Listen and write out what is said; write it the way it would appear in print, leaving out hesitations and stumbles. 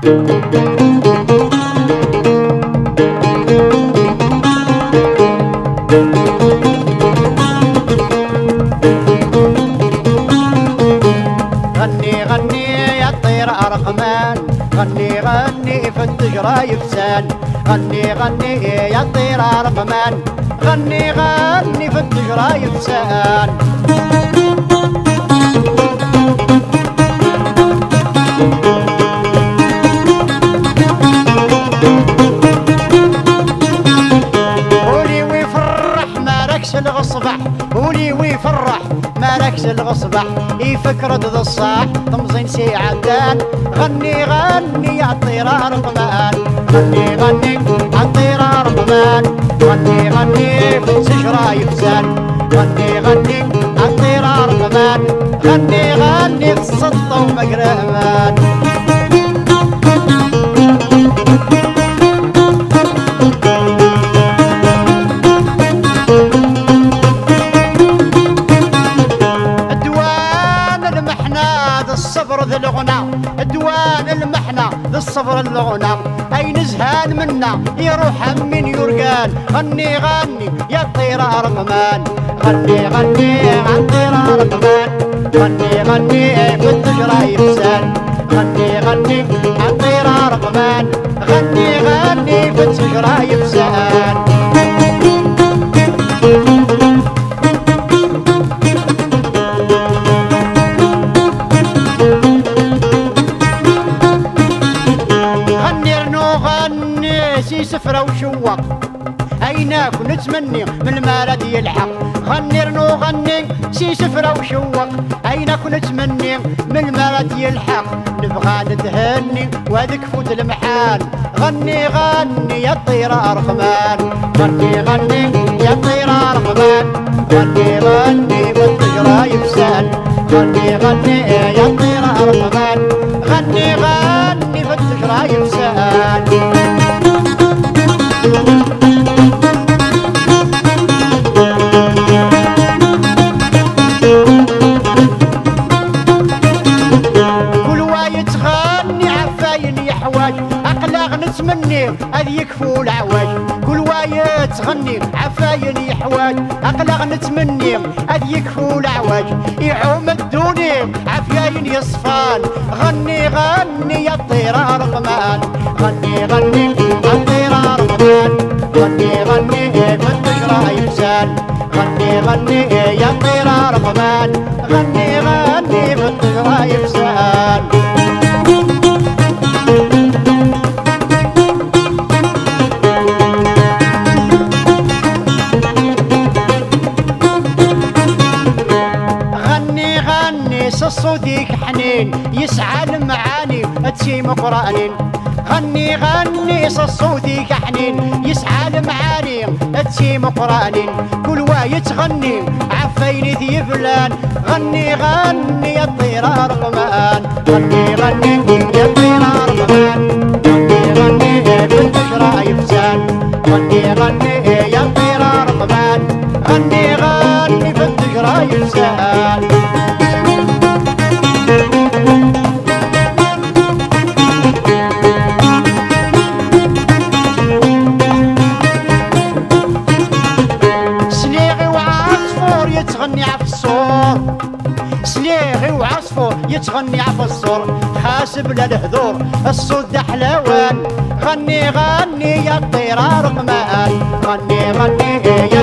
غني غني يا الطير أرقمان، غني غني في التجرة يفسان، غني غني يا الطير أرقمان، غني غني في التجرة يفسان. قولي ويفرح مالكش الغصبح، قولي ويفرح مالكش الغصبح، يفكر ذا الصاح تمزين سي عدان. غني غني يا الطير أرقمان، غني غني عالطير أرقمان، غني غني في الشجرة يفسان، غني غني عالطير أرقمان، غني غني في السطة ومقرمان. الصبر ذي الغنى، دوان المحنة ذي الصبر الغنى، أين زهان منا يروح من يرقان. غني غني يا الطير أرقمان، غني غني عالطير أرقمان، غني غني في التجرة يفسان، غني غني عالطير أرقمان، غني غني في التجرة يفسان. سي سفرة وشوق أيناك نتمني من المالد يلحق. غني رنو غني سي سفرة وشوق أيناك نتمني من المالد يلحق. نبغى نتهني وهذيك فوت المحال. غني غني يا الطير أرقمان، غني غني يا الطير أرقمان، غني غني بالطيرة يفسان، غني غني يا الطير أرقمان، غني غني بالطيرة يفسان. كل وايد غني عفاين يحواج أقلاغ نتمني هذي يكفو العواج. كل وايد غني عفاين يحواج أقلاغ نتمني هذي يكفو العواج. يعوم الدوني عفاين يصفان. غني غني يا الطير أرقمان، غني غني الطير أرقمان، غني غني في التجرة يفسان، غني غني يا الطير أرقمان، غني غني في التجرة يفسان. غني غني صوتك حنين يسعى المعاني تسيم قرانين. غني غني صوتك حنين يسعى المعاني تسيم قرانين. كل وايد غني عفاين ذي فلان. غني غني يا الطير أرقمان، غني غني يا الطير أرقمان، غني غني في التجرة يفسان، غني غني يا الطير أرقمان، غني غني في التجرة يفسان. يتغني عفالصور، سليغي وعصفور يتغني عفالصور. حاسب للهذور الصوت حلاوان. غني غني يا الطير أرقمان، غني غني يا